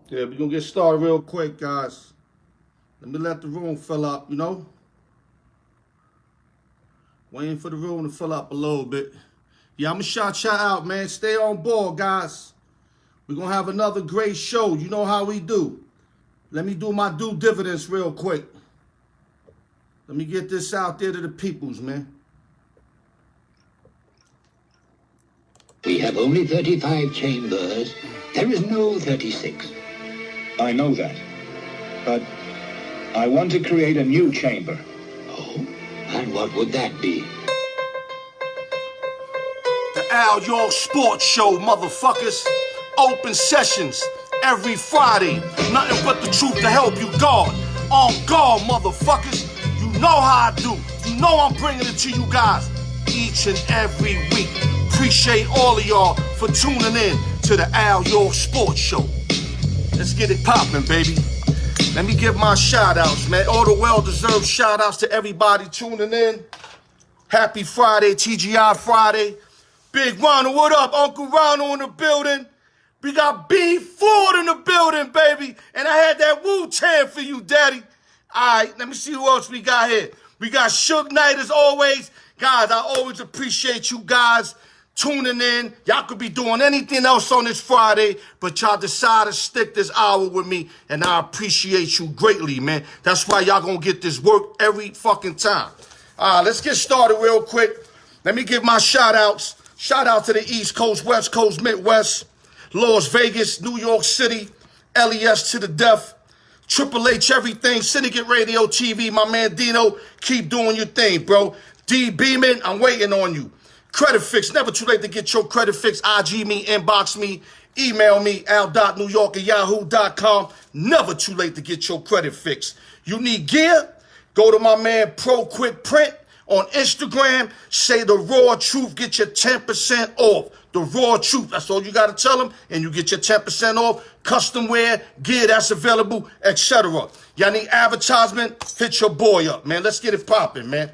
Yeah, we're going to get started real quick, guys. Let me let the room fill up, Waiting for the room to fill up a little bit. Yeah, I'm going to shout y'all out, man. Stay on board, guys. We're going to have another great show. You know how we do. Let me do my due dividends real quick. Let me get this out there to the peoples, man. We have only 35 chambers. There is no 36. I know that. But I want to create a new chamber. Oh? And what would that be? The Al York Sports Show, motherfuckers. Open sessions every Friday. Nothing but the truth to help you guard. On guard, motherfuckers. You know how I do. You know I'm bringing it to you guys each and every week. Appreciate all of y'all for tuning in to the Al York Sports Show. Let's get it popping, baby. Let me give my shout-outs, man. All the well-deserved shout-outs to everybody tuning in. Happy Friday, TGI Friday. Big Ronald, what up? Uncle Ronald in the building. We got B Ford in the building, baby. And I had that Wu-Tang for you, daddy. All right, let me see who else we got here. We got Suge Knight as always. Guys, I always appreciate you guys tuning in. Y'all could be doing anything else on this Friday, but y'all decided to stick this hour with me, and I appreciate you greatly, man. That's why y'all gonna get this work every fucking time. All right, let's get started real quick. Let me give my shout-outs. Shout out to the East Coast, West Coast, Midwest, Las Vegas, New York City, LES to the death, Triple H everything, Syndicate Radio TV, my man Dino, keep doing your thing, bro. D Beeman, I'm waiting on you. Credit Fix, never too late to get your credit fix. IG me, inbox me, email me, al.newyork@yahoo.com. Never too late to get your credit fix. You need gear? Go to my man Pro Quick Print on Instagram. Say the raw truth, get your 10% off. The raw truth, that's all you got to tell them, and you get your 10% off. Custom wear, gear that's available, etc. Y'all need advertisement? Hit your boy up, man. Let's get it popping, man.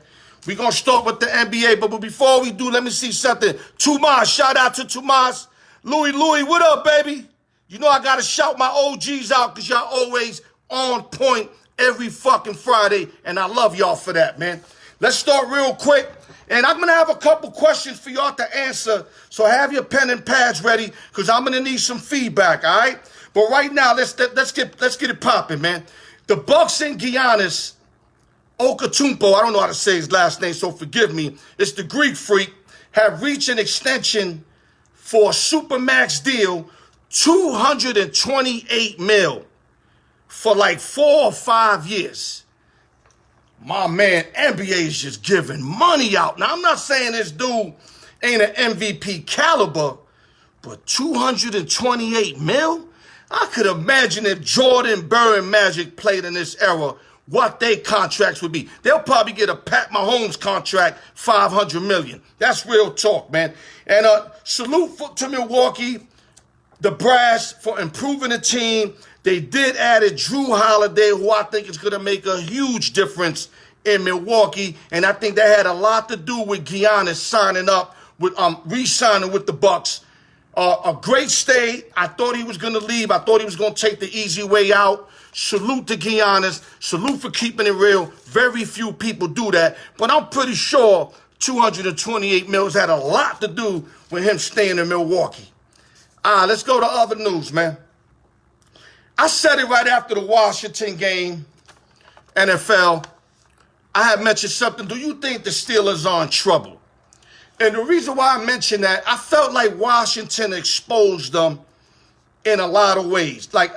We're going to start with the NBA, but before we do, let me see something. Tomas, shout out to Tomas. Louis, what up, baby? You know I got to shout my OGs out because y'all always on point every fucking Friday, and I love y'all for that, man. Let's start real quick, and I'm going to have a couple questions for y'all to answer, so have your pen and pads ready because I'm going to need some feedback, all right? But right now, let's get it popping, man. The Bucks and Giannis Okatumpo, I don't know how to say his last name, so forgive me. It's the Greek freak, have reached an extension for a Supermax deal, $228 million for like 4 or 5 years. My man, NBA is just giving money out. Now, I'm not saying this dude ain't an MVP caliber, but $228 million? I could imagine if Jordan, Bird, and Magic played in this era, what their contracts would be. They'll probably get a Pat Mahomes contract, $500 million. That's real talk, man. And salute to Milwaukee, the brass, for improving the team. They did add a Drew Holiday, who I think is going to make a huge difference in Milwaukee. And I think that had a lot to do with Giannis signing up, with re-signing with the Bucks. A great stay. I thought he was going to leave. I thought he was going to take the easy way out. Salute to Giannis. Salute for keeping it real. Very few people do that. But I'm pretty sure $228 million had a lot to do with him staying in Milwaukee. Let's go to other news, man. I said it right after the Washington game, NFL. I had mentioned something. Do you think the Steelers are in trouble? And the reason why I mentioned that, I felt like Washington exposed them in a lot of ways. Like,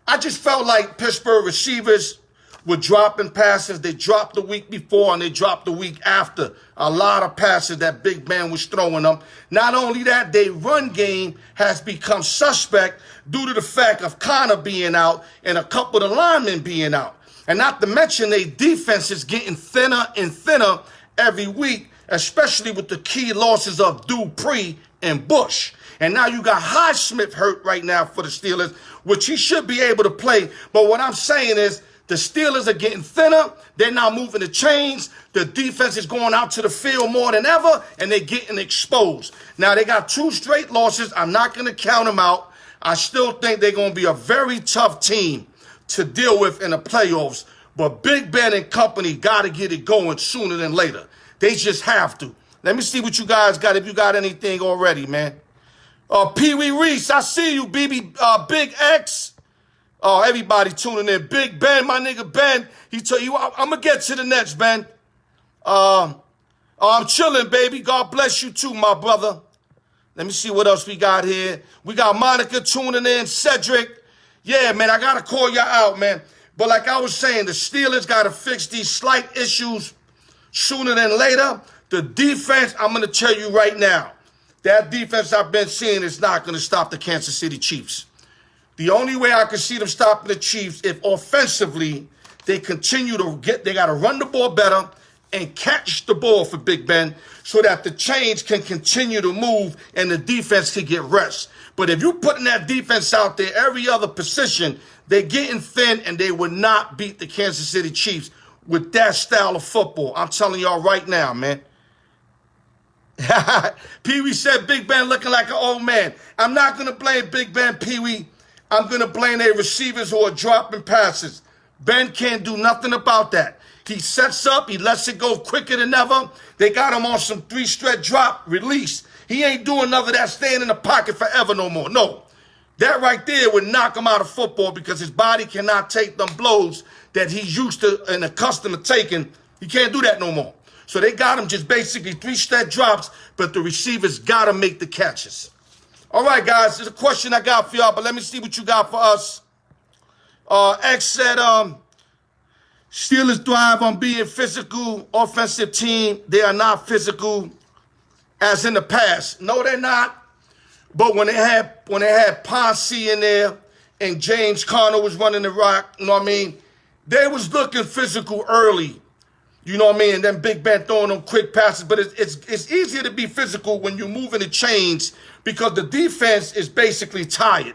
I just felt like Pittsburgh receivers were dropping passes. They dropped the week before and they dropped the week after. A lot of passes that Big Ben was throwing them. Not only that, their run game has become suspect due to the fact of Connor being out and a couple of the linemen being out. And not to mention their defense is getting thinner and thinner every week, especially with the key losses of Dupree and Bush. And now you got Highsmith hurt right now for the Steelers, which he should be able to play. But what I'm saying is the Steelers are getting thinner. They're now moving the chains. The defense is going out to the field more than ever, and they're getting exposed. Now, they got 2 straight losses. I'm not going to count them out. I still think they're going to be a very tough team to deal with in the playoffs. But Big Ben and company got to get it going sooner than later. They just have to. Let me see what you guys got, if you got anything already, man. Pee Wee Reese, I see you, BB. Big X. Oh, everybody tuning in. Big Ben, my nigga Ben. He told you, I'm going to get to the Nets, Ben. I'm chilling, baby. God bless you too, my brother. Let me see what else we got here. We got Monica tuning in. Cedric. Yeah, man, I got to call y'all out, man. But like I was saying, the Steelers got to fix these slight issues sooner than later. The defense, I'm going to tell you right now, that defense I've been seeing is not going to stop the Kansas City Chiefs. The only way I can see them stopping the Chiefs if offensively they continue to they got to run the ball better and catch the ball for Big Ben so that the chains can continue to move and the defense can get rest. But if you're putting that defense out there, every other position, they're getting thin and they would not beat the Kansas City Chiefs with that style of football. I'm telling y'all right now, man. Pee-wee said Big Ben looking like an old man. I'm not going to blame Big Ben, Pee-wee. I'm going to blame their receivers who are dropping passes. Ben can't do nothing about that. He sets up. He lets it go quicker than ever. They got him on some 3-stretch drop release. He ain't doing none of that staying in the pocket forever no more. No. That right there would knock him out of football because his body cannot take them blows that he's used to and accustomed to taking. He can't do that no more. So they got him just basically 3-step drops, but the receivers got to make the catches. All right, guys, there's a question I got for y'all, but let me see what you got for us. X said, Steelers thrive on being physical, offensive team. They are not physical as in the past. No, they're not. But when they had Ponce in there and James Conner was running the rock, you know what I mean? They was looking physical early. You know what I mean? And then Big Ben throwing them quick passes. But it's easier to be physical when you're moving the chains because the defense is basically tired.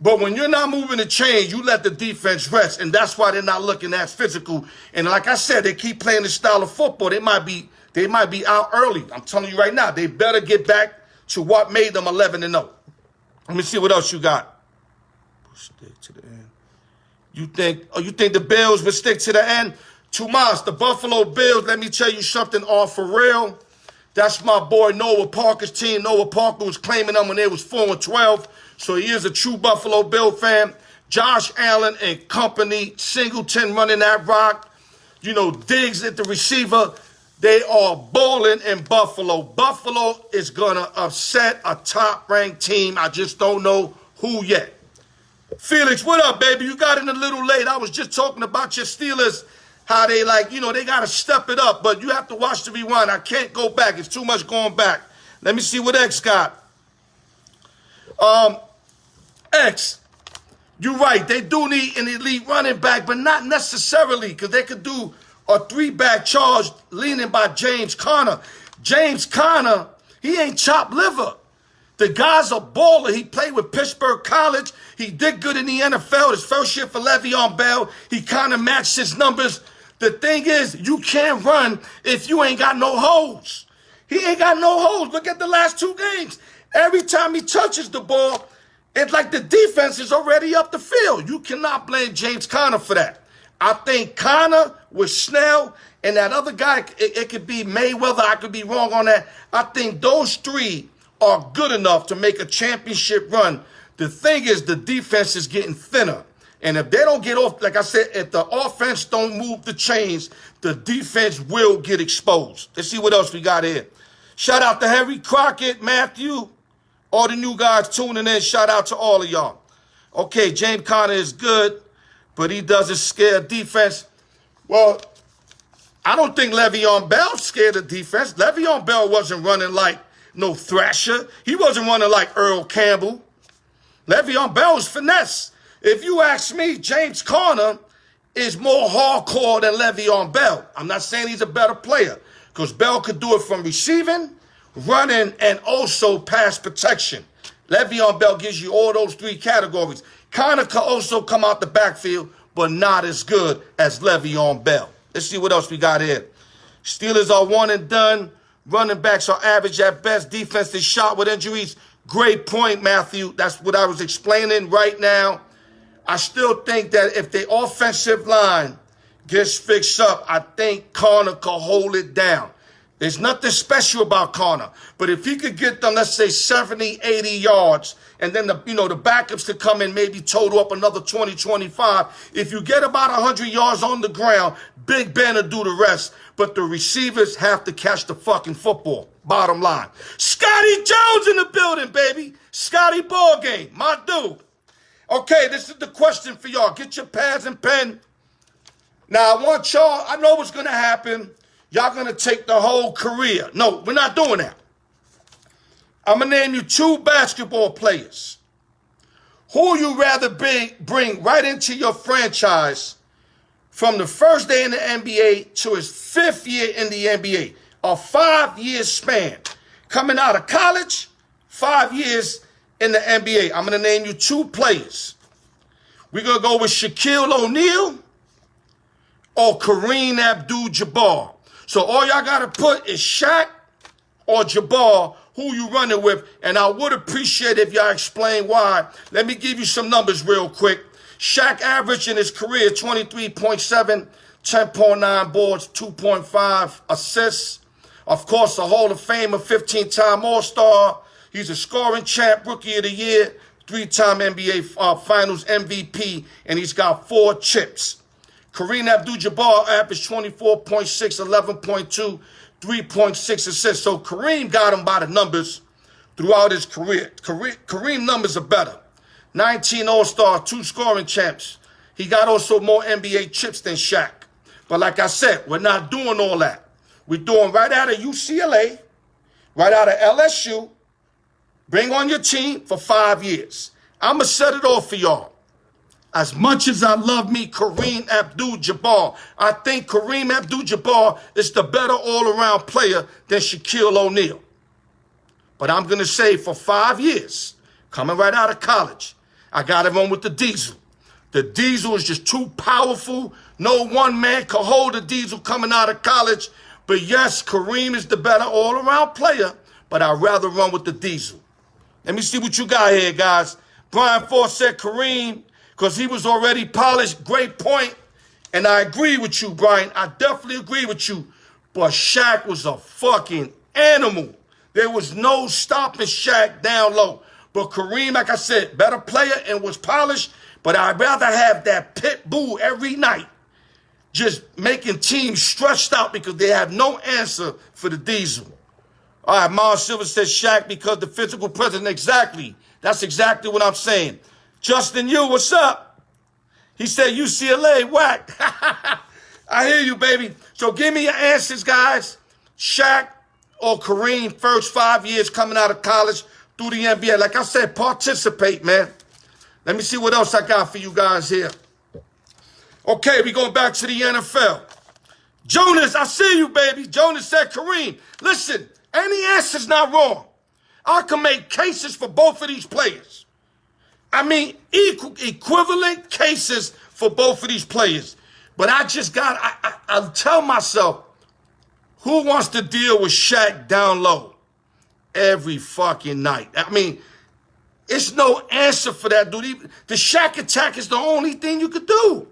But when you're not moving the chains, you let the defense rest. And that's why they're not looking as physical. And like I said, they keep playing this style of football. They might be out early. I'm telling you right now, they better get back to what made them 11-0. Let me see what else you got. Stick to the end. You think the Bills will stick to the end? Tomas, the Buffalo Bills, let me tell you something all for real. That's my boy Noah Parker's team. Noah Parker was claiming them when they was 4-12. So he is a true Buffalo Bill fan. Josh Allen and company, Singleton running that rock. You know, Diggs at the receiver. They are bowling in Buffalo. Buffalo is going to upset a top-ranked team. I just don't know who yet. Felix, what up, baby? You got in a little late. I was just talking about your Steelers, how they they got to step it up. But you have to watch the rewind. I can't go back. It's too much going back. Let me see what X got. X, you're right. They do need an elite running back, but not necessarily because they could do a 3-back charge leaning by James Conner. James Conner, he ain't chopped liver. The guy's a baller. He played with Pittsburgh College. He did good in the NFL. His first year for Le'Veon Bell, he kind of matched his numbers. The thing is, you can't run if you ain't got no holes. He ain't got no holes. Look at the last 2 games. Every time he touches the ball, it's like the defense is already up the field. You cannot blame James Conner for that. I think Conner with Snell and that other guy, it could be Mayweather. I could be wrong on that. I think those 3 are good enough to make a championship run. The thing is, the defense is getting thinner. And if they don't get off, like I said, if the offense don't move the chains, the defense will get exposed. Let's see what else we got here. Shout out to Harry Crockett, Matthew, all the new guys tuning in. Shout out to all of y'all. Okay, James Conner is good, but he doesn't scare defense. Well, I don't think Le'Veon Bell scared the defense. Le'Veon Bell wasn't running like no Thrasher. He wasn't running like Earl Campbell. Le'Veon Bell was finesse. If you ask me, James Conner is more hardcore than Le'Veon Bell. I'm not saying he's a better player because Bell could do it from receiving, running, and also pass protection. Le'Veon Bell gives you all those 3 categories. Conner could also come out the backfield, but not as good as Le'Veon Bell. Let's see what else we got here. Steelers are 1 and done. Running backs are average at best. Defense is shot with injuries. Great point, Matthew. That's what I was explaining right now. I still think that if the offensive line gets fixed up, I think Connor can hold it down. There's nothing special about Connor. But if he could get them, let's say 70, 80 yards, and then the backups could come in, maybe total up another 20, 25. If you get about 100 yards on the ground, Big Ben will do the rest. But the receivers have to catch the fucking football. Bottom line. Scotty Jones in the building, baby. Scotty ball game, my dude. Okay, this is the question for y'all. Get your pads and pen. Now, I want y'all, I know what's going to happen. Y'all going to take the whole career. No, we're not doing that. I'm going to name you 2 basketball players. Who you rather bring right into your franchise from the first day in the NBA to his 5th year in the NBA. A 5-year span. Coming out of college, 5 years in the NBA. I'm going to name you 2 players. We're going to go with Shaquille O'Neal or Kareem Abdul-Jabbar. So all y'all got to put is Shaq or Jabbar, who you running with, and I would appreciate if y'all explain why. Let me give you some numbers real quick. Shaq averaged in his career 23.7, 10.9 boards, 2.5 assists. Of course, a Hall of Famer, 15-time All-Star. He's a scoring champ, Rookie of the Year, 3-time NBA Finals MVP, and he's got 4 chips. Kareem Abdul-Jabbar averaged 24.6, 11.2, 3.6 assists. So Kareem got him by the numbers throughout his career. Kareem numbers are better. 19 All-Star, 2 scoring champs. He got also more NBA chips than Shaq. But like I said, we're not doing all that. We're doing right out of UCLA, right out of LSU. Bring on your team for 5 years. I'm going to set it off for y'all. As much as I love me, Kareem Abdul-Jabbar, I think Kareem Abdul-Jabbar is the better all-around player than Shaquille O'Neal. But I'm going to say for 5 years, coming right out of college, I got to run with the Diesel. The Diesel is just too powerful. No one man can hold the Diesel coming out of college. But yes, Kareem is the better all-around player, but I'd rather run with the Diesel. Let me see what you got here, guys. Brian Ford said Kareem, because he was already polished. Great point. And I agree with you, Brian. I definitely agree with you. But Shaq was a fucking animal. There was no stopping Shaq down low. But Kareem, like I said, better player and was polished. But I'd rather have that pit bull every night just making teams stressed out because they have no answer for the Diesel. All right, Mars Silver says Shaq because the physical presence. Exactly. That's exactly what I'm saying. Justin Yu, what's up? He said UCLA, whack. I hear you, baby. So give me your answers, guys. Shaq or Kareem, first 5 years coming out of college through the NBA. Like I said, participate, man. Let me see what else I got for you guys here. Okay, we going back to the NFL. Jonas, I see you, baby. Jonas said Kareem. Listen, any answer's not wrong. I can make cases for both of these players. I mean, equivalent cases for both of these players. But I just got, I tell myself, who wants to deal with Shaq down low every fucking night? I mean, it's no answer for that, dude. The Shaq attack is the only thing you could do.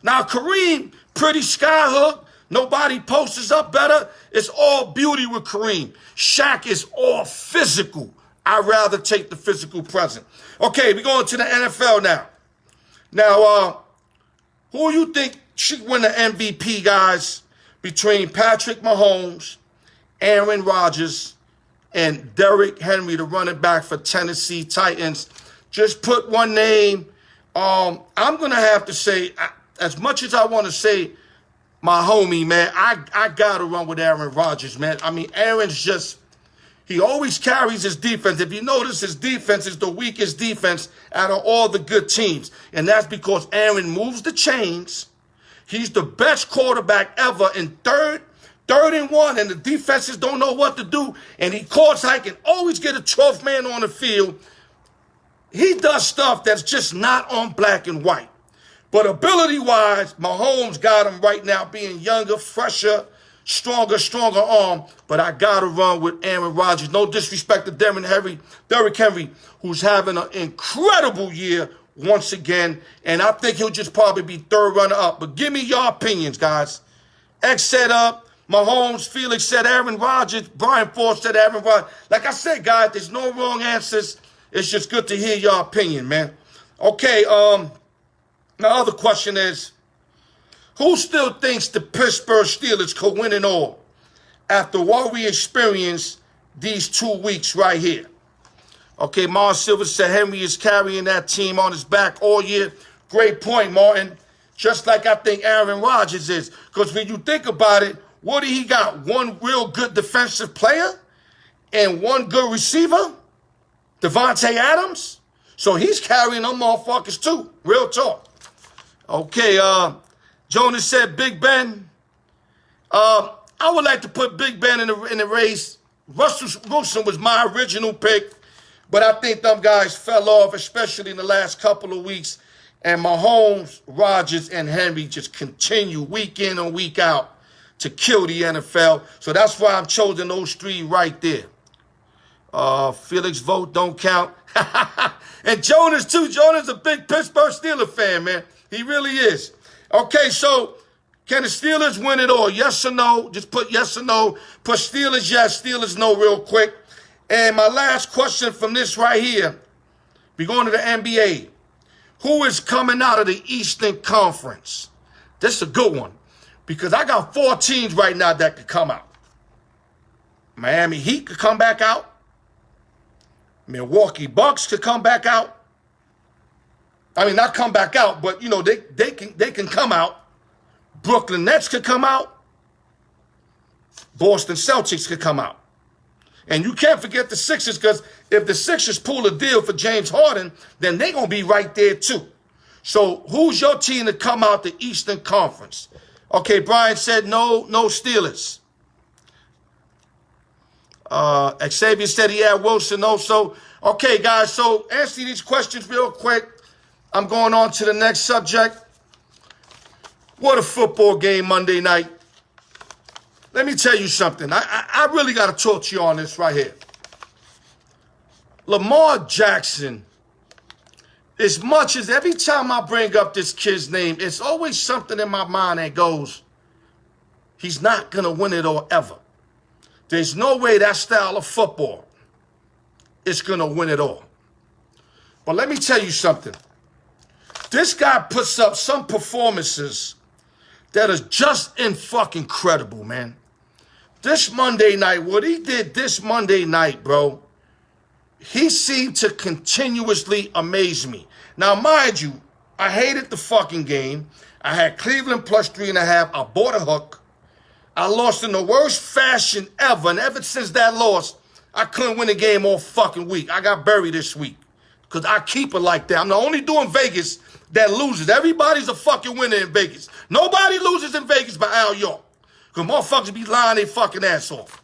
Now, Kareem, pretty skyhook. Nobody posts up better. It's all beauty with Kareem. Shaq is all physical. I'd rather take the physical present. Okay, we're going to the NFL now. Now, who you think should win the MVP, guys, between Patrick Mahomes, Aaron Rodgers, and Derrick Henry, the running back for Tennessee Titans? Just put one name. I'm going to have to say, as much as I want to say my homie, man, I got to run with Aaron Rodgers, man. I mean, Aaron's just... He always carries his defense. If you notice, his defense is the weakest defense out of all the good teams. And that's because Aaron moves the chains. He's the best quarterback ever in third and 1, and the defenses don't know what to do. And he can always get a 12th man on the field. He does stuff that's just not on black and white. But ability-wise, Mahomes got him right now being younger, fresher, stronger arm, but I gotta run with Aaron Rodgers. No disrespect to Derrick Henry, who's having an incredible year once again, and I think he'll just probably be third runner up. But give me your opinions, guys. X said Mahomes, Felix said Aaron Rodgers, Brian Ford said Aaron Rodgers. Like I said, guys, there's no wrong answers. It's just good to hear your opinion, man. Okay, my other question is, who still thinks the Pittsburgh Steelers could win it all after what we experienced these 2 weeks right here? Okay, Martin Silver said Henry is carrying that team on his back all year. Great point, Martin. Just like I think Aaron Rodgers is. Because when you think about it, what do he got? One real good defensive player and one good receiver? Devontae Adams? So he's carrying them motherfuckers too. Real talk. Okay, Jonas said Big Ben. I would like to put Big Ben in the race. Russell Wilson was my original pick, but I think them guys fell off, especially in the last couple of weeks. And Mahomes, Rodgers, and Henry just continue week in and week out to kill the NFL. So that's why I'm choosing those three right there. Felix vote don't count. And Jonas too. Jonas a big Pittsburgh Steelers fan, man. He really is. Okay, so can the Steelers win it all? Yes or no? Just put yes or no. Put Steelers yes, Steelers no real quick. And my last question from this right here, we're going to the NBA. Who is coming out of the Eastern Conference? This is a good one because I got 4 teams right now that could come out. Miami Heat could come back out. Milwaukee Bucks could come back out. I mean, not come back out, but, you know, they can come out. Brooklyn Nets could come out. Boston Celtics could come out. And you can't forget the Sixers, because if the Sixers pull a deal for James Harden, then they're going to be right there too. So who's your team to come out the Eastern Conference? Okay, Brian said no Steelers. Xavier said he had Wilson also. Okay, guys, so answer these questions real quick. I'm going on to the next subject. What a football game Monday night. Let me tell you something. I really got to talk to you on this right here. Lamar Jackson, as much as every time I bring up this kid's name, it's always something in my mind that goes, he's not going to win it all ever. There's no way that style of football is going to win it all. But let me tell you something. This guy puts up some performances that are just fucking incredible, man. This Monday night, what he did this Monday night, bro, he seemed to continuously amaze me. Now, mind you, I hated the fucking game. I had Cleveland plus 3.5. I bought a hook. I lost in the worst fashion ever. And ever since that loss, I couldn't win a game all fucking week. I got buried this week because I keep it like that. I'm the only doing Vegas that loses. Everybody's a fucking winner in Vegas. Nobody loses in Vegas but Al York. Because motherfuckers be lying their fucking ass off.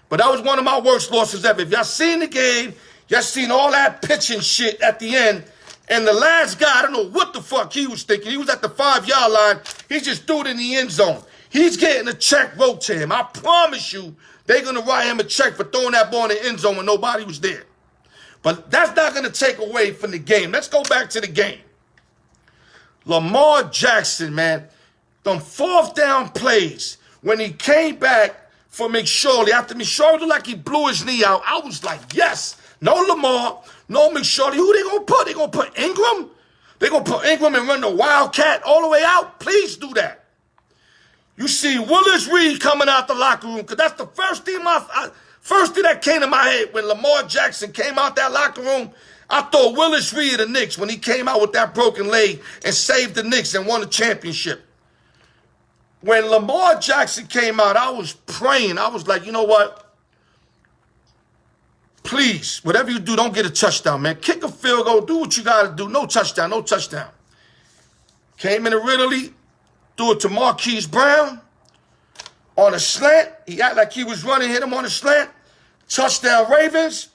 But that was one of my worst losses ever. If y'all seen the game, y'all seen all that pitching shit at the end. And the last guy, I don't know what the fuck he was thinking. He was at the 5-yard line. He just threw it in the end zone. He's getting a check wrote to him. I promise you, they're going to write him a check for throwing that ball in the end zone when nobody was there. But that's not going to take away from the game. Let's go back to the game. Lamar Jackson, man, them 4th down plays, when he came back for McSorley, after McSorley looked like he blew his knee out, I was like, yes, no Lamar, no McSorley. Who they going to put? They going to put Ingram? They going to put Ingram and run the Wildcat all the way out? Please do that. You see Willis Reed coming out the locker room, because that's the first thing that came to my head when Lamar Jackson came out that locker room. I thought Willis Reed of the Knicks when he came out with that broken leg and saved the Knicks and won the championship. When Lamar Jackson came out, I was praying. I was like, you know what? Please, whatever you do, don't get a touchdown, man. Kick a field goal. Do what you got to do. No touchdown, no touchdown. Came in Ridley, threw it to Marquise Brown on a slant. He acted like he was running, hit him on a slant. Touchdown Ravens.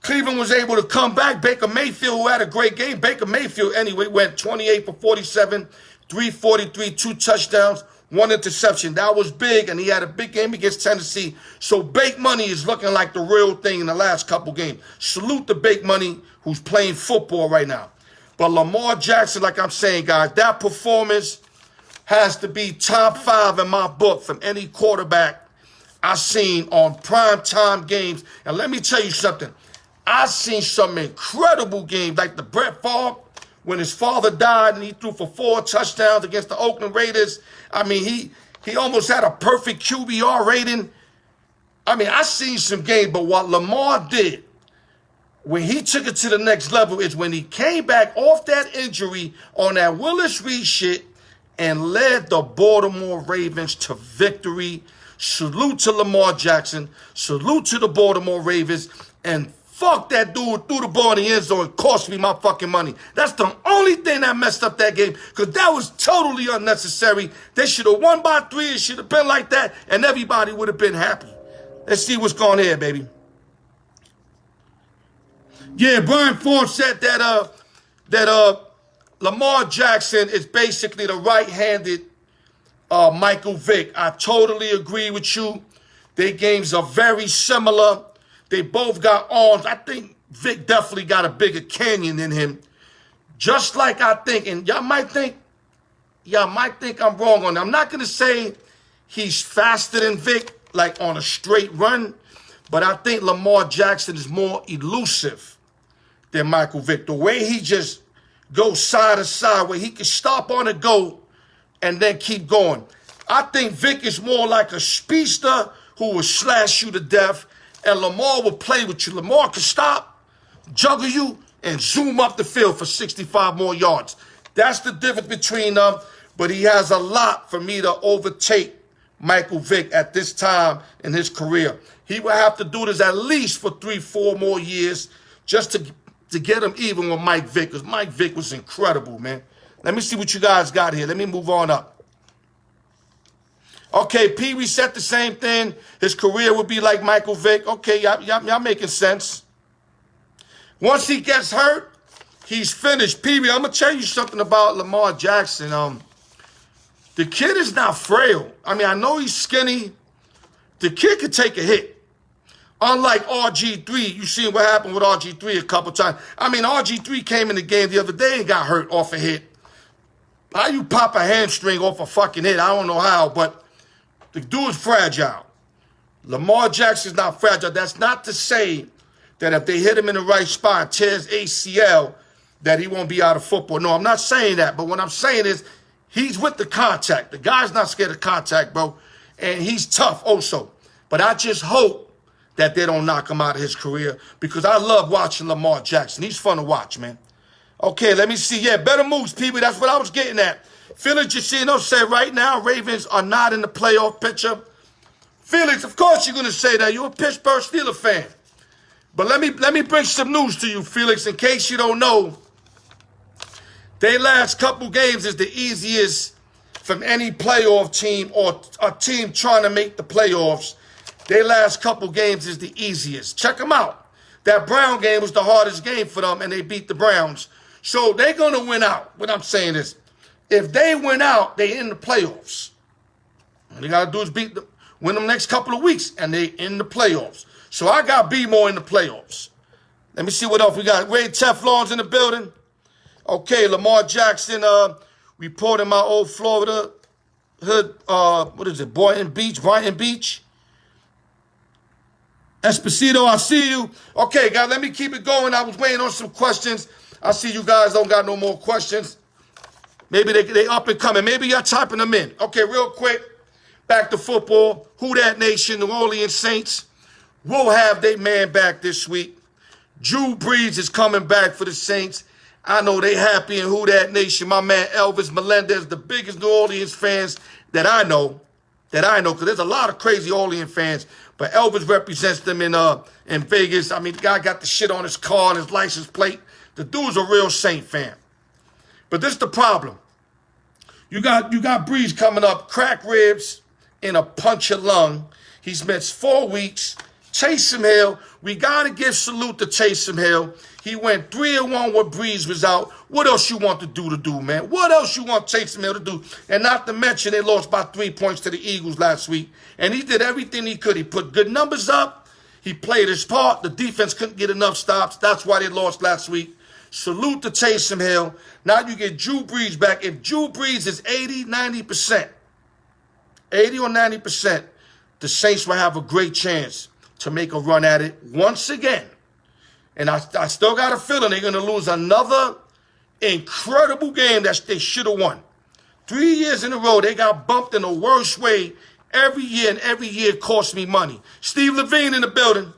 Cleveland was able to come back. Baker Mayfield, who had a great game. Baker Mayfield, anyway, went 28 for 47, 343, 2 touchdowns, 1 interception. That was big, and he had a big game against Tennessee. So Bake Money is looking like the real thing in the last couple games. Salute to Bake Money, who's playing football right now. But Lamar Jackson, like I'm saying, guys, that performance has to be top 5 in my book from any quarterback I've seen on primetime games. And let me tell you something. I've seen some incredible games, like the Brett Favre, when his father died and he threw for 4 touchdowns against the Oakland Raiders. I mean, he almost had a perfect QBR rating. I mean, I've seen some games, but what Lamar did when he took it to the next level is when he came back off that injury on that Willis Reed shit and led the Baltimore Ravens to victory. Salute to Lamar Jackson. Salute to the Baltimore Ravens. And fuck that dude threw the ball in the end zone and cost me my fucking money. That's the only thing that messed up that game, because that was totally unnecessary. They should have won by 3. It should have been like that, and everybody would have been happy. Let's see what's going on here, baby. Yeah, Brian Ford said that Lamar Jackson is basically the right-handed Michael Vick. I totally agree with you. Their games are very similar. They both got arms. I think Vic definitely got a bigger canyon in him. Just like I think, and y'all might think I'm wrong on that. I'm not going to say he's faster than Vic, like on a straight run, but I think Lamar Jackson is more elusive than Michael Vick. The way he just goes side to side, where he can stop on a go and then keep going. I think Vic is more like a speedster who will slash you to death, and Lamar will play with you. Lamar can stop, juggle you, and zoom up the field for 65 more yards. That's the difference between them, but he has a lot for me to overtake Michael Vick at this time in his career. He will have to do this at least for 3-4 more years just to get him even with Mike Vick, because Mike Vick was incredible, man. Let me see what you guys got here. Let me move on up. Okay, Pee Wee said the same thing. His career would be like Michael Vick. Okay, y'all making sense. Once he gets hurt, he's finished. Pee Wee, I'm going to tell you something about Lamar Jackson. The kid is not frail. I mean, I know he's skinny. The kid could take a hit. Unlike RG3, you seen what happened with RG3 a couple times. I mean, RG3 came in the game the other day and got hurt off a hit. How you pop a hamstring off a fucking hit? I don't know how, but the dude's fragile. Lamar Jackson's not fragile. That's not to say that if they hit him in the right spot, tears ACL, that he won't be out of football. No, I'm not saying that. But what I'm saying is he's with the contact. The guy's not scared of contact, bro. And he's tough also. But I just hope that they don't knock him out of his career, because I love watching Lamar Jackson. He's fun to watch, man. Okay, let me see. Yeah, better moves, people. That's what I was getting at. Felix Jacino said right now Ravens are not in the playoff picture. Felix, of course you're going to say that. You're a Pittsburgh Steelers fan. But let me bring some news to you, Felix, in case you don't know. Their last couple games is the easiest from any playoff team or a team trying to make the playoffs. Their last couple games is the easiest. Check them out. That Brown game was the hardest game for them, and they beat the Browns. So they're going to win out. What I'm saying is, if they win out, they in the playoffs. All they got to do is win them next couple of weeks, and they in the playoffs. So I got B-more in the playoffs. Let me see what else we got. Ray Teflon's in the building. Okay, Lamar Jackson reporting my old Florida hood. What is it? Brighton Beach. Esposito, I see you. Okay, guys, let me keep it going. I was waiting on some questions. I see you guys don't got no more questions. Maybe they up and coming. Maybe you're typing them in. Okay, real quick. Back to football. Who Dat Nation, New Orleans Saints will have their man back this week. Drew Brees is coming back for the Saints. I know they happy in Who Dat Nation. My man Elvis Melendez, the biggest New Orleans fans that I know, because there's a lot of crazy Orleans fans. But Elvis represents them in Vegas. I mean, the guy got the shit on his car and his license plate. The dude's a real Saint fan. But this is the problem. You got Breeze coming up, cracked ribs and a punctured lung. He's missed 4 weeks, Taysom Hill, we got to give salute to Taysom Hill. He went 3-1 when Breeze was out. What else you want to do, man? What else you want Taysom Hill to do? And not to mention they lost by 3 points to the Eagles last week. And he did everything he could. He put good numbers up. He played his part. The defense couldn't get enough stops. That's why they lost last week. Salute to Taysom Hill. Now you get Drew Brees back. If Drew Brees is 80, 90%, 80 or 90%, the Saints will have a great chance to make a run at it once again. And I still got a feeling they're going to lose another incredible game that they should have won. 3 years in a row, they got bumped in the worst way every year, and every year it cost me money. Steve Levine in the building.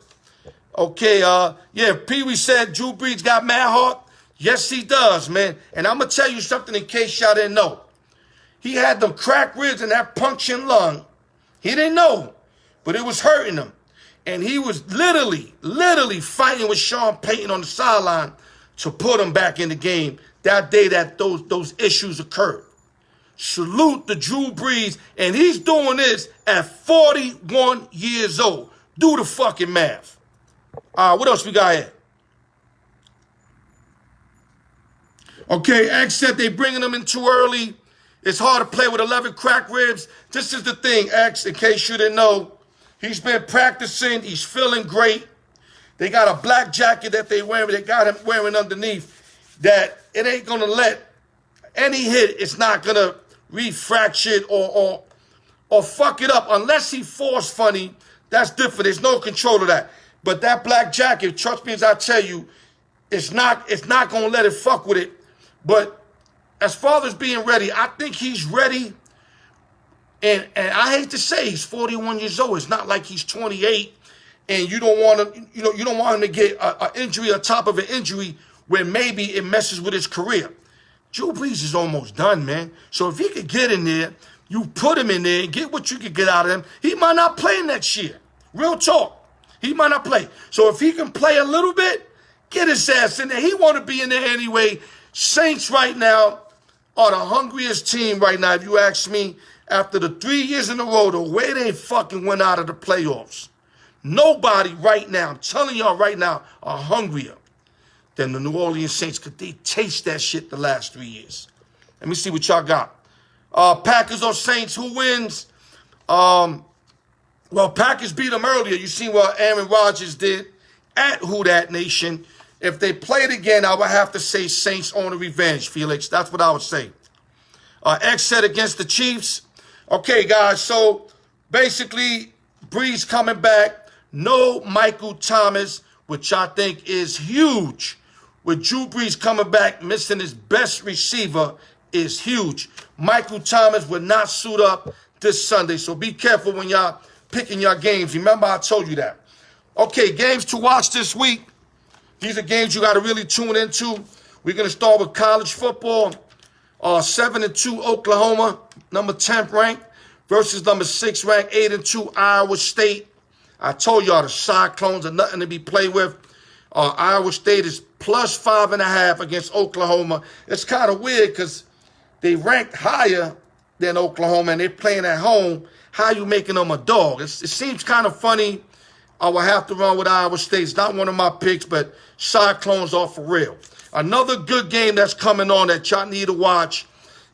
Okay, yeah, Pee Wee said Drew Brees got mad heart. Yes, he does, man. And I'm going to tell you something in case y'all didn't know. He had them cracked ribs and that punctured lung. He didn't know, but it was hurting him. And he was literally fighting with Sean Payton on the sideline to put him back in the game that day that those issues occurred. Salute to Drew Brees, and he's doing this at 41 years old. Do the fucking math. What else we got here? Okay, X said they bringing him in too early. It's hard to play with 11 cracked ribs. This is the thing, X, in case you didn't know. He's been practicing. He's feeling great. They got a black jacket that they wearing. They got him wearing underneath that it ain't going to let any hit. It's not going to refracture it or fuck it up. Unless he force funny, that's different. There's no control of that. But that black jacket, trust me as I tell you, it's not going to let it fuck with it. But as far as being ready, I think he's ready. And I hate to say he's 41 years old. It's not like he's 28 and you don't want to, you don't want him to get an injury on top of an injury where maybe it messes with his career. Drew Brees is almost done, man. So if he could get in there, you put him in there and get what you could get out of him, he might not play next year. Real talk. He might not play. So if he can play a little bit, get his ass in there. He want to be in there anyway. Saints right now are the hungriest team right now, if you ask me. After the 3 years in a row, the way they fucking went out of the playoffs, nobody right now, I'm telling y'all right now, are hungrier than the New Orleans Saints because they taste that shit the last 3 years. Let me see what y'all got. Packers or Saints, who wins? Well, Packers beat them earlier. You see what Aaron Rodgers did at Who Dat Nation. If they played again, I would have to say Saints on the revenge, Felix. That's what I would say. X said against the Chiefs. Okay, guys, so basically, Breeze coming back. No Michael Thomas, which I think is huge. With Drew Brees coming back, missing his best receiver is huge. Michael Thomas would not suit up this Sunday, so be careful when y'all picking your games. Remember, I told you that. Okay, games to watch this week. These are games you got to really tune into. We're going to start with college football. 7-2 Oklahoma, number 10th ranked, versus number 6 ranked, 8-2 Iowa State. I told y'all the Cyclones are nothing to be played with. Iowa State is plus 5.5 against Oklahoma. It's kind of weird because they ranked higher than Oklahoma and they're playing at home. How you making them a dog? It seems kind of funny. I will have to run with Iowa State. It's not one of my picks, but Cyclones are for real. Another good game that's coming on that y'all need to watch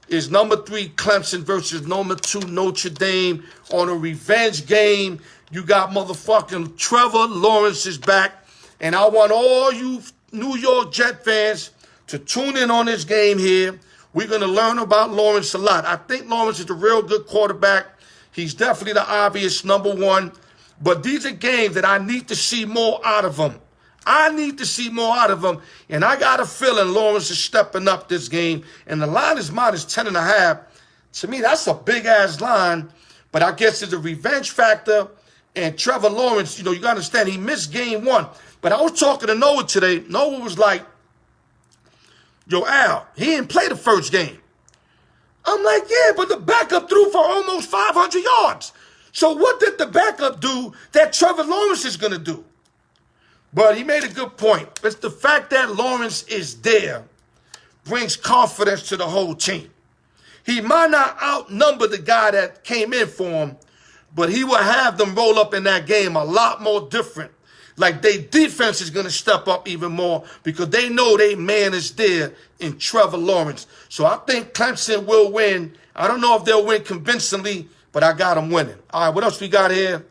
is number 3 Clemson versus number 2 Notre Dame on a revenge game. You got motherfucking Trevor Lawrence is back. And I want all you New York Jet fans to tune in on this game here. We're going to learn about Lawrence a lot. I think Lawrence is a real good quarterback. He's definitely the obvious number 1. But these are games that I need to see more out of him. I need to see more out of him. And I got a feeling Lawrence is stepping up this game. And the line is minus 10.5. To me, that's a big-ass line. But I guess it's a revenge factor. And Trevor Lawrence, you got to understand, he missed game 1. But I was talking to Noah today. Noah was like, yo, Al, he didn't play the first game. I'm like, yeah, but the backup threw for almost 500 yards. So what did the backup do that Trevor Lawrence is going to do? But he made a good point. It's the fact that Lawrence is there brings confidence to the whole team. He might not outnumber the guy that came in for him, But he will have them roll up in that game a lot more different. Like, their defense is going to step up even more because they know their man is there in Trevor Lawrence. So I think Clemson will win. I don't know if they'll win convincingly, but I got them winning. All right, what else we got here?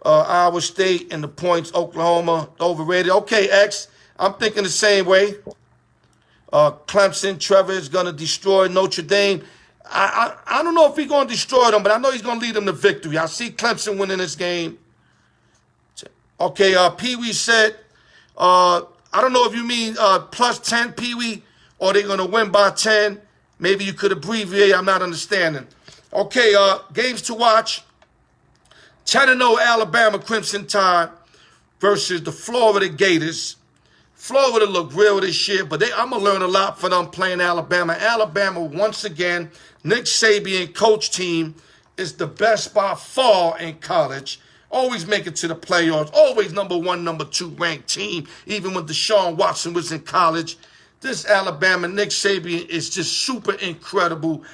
Iowa State and the points, Oklahoma, overrated. Okay, X, I'm thinking the same way. Clemson, Trevor is going to destroy Notre Dame. I don't know if he's going to destroy them, but I know he's going to lead them to victory. I see Clemson winning this game. Okay, Pee-wee said, I don't know if you mean plus 10, Pee-wee, or they're going to win by 10. Maybe you could abbreviate. I'm not understanding. Okay, games to watch. 10-0 Alabama Crimson Tide versus the Florida Gators. Florida look real this year, but I'm going to learn a lot from them playing Alabama. Alabama, once again, Nick Saban coach team is the best by far in college. Always make it to the playoffs. Always number 1, number 2 ranked team, even when Deshaun Watson was in college. This Alabama, Nick Saban, is just super incredible.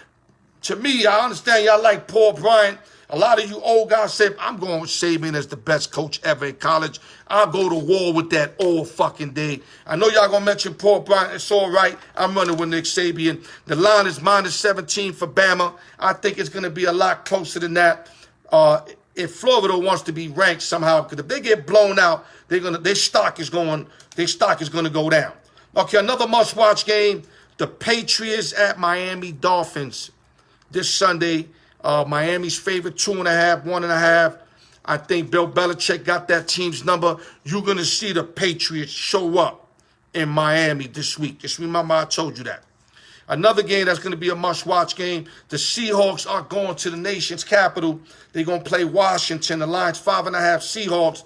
To me, I understand y'all like Paul Bryant. A lot of you old guys say, I'm going with Saban as the best coach ever in college. I'll go to war with that all fucking day. I know y'all going to mention Paul Bryant. It's all right. I'm running with Nick Saban. The line is -17 for Bama. I think it's going to be a lot closer than that. If Florida wants to be ranked somehow, because if they get blown out, their stock is going to go down. Okay, another must-watch game. The Patriots at Miami Dolphins this Sunday. Miami's favorite 2.5, 1.5. I think Bill Belichick got that team's number. You're going to see the Patriots show up in Miami this week. Just remember I told you that. Another game that's going to be a must-watch game. The Seahawks are going to the nation's capital. They're going to play Washington. The line's 5.5 Seahawks.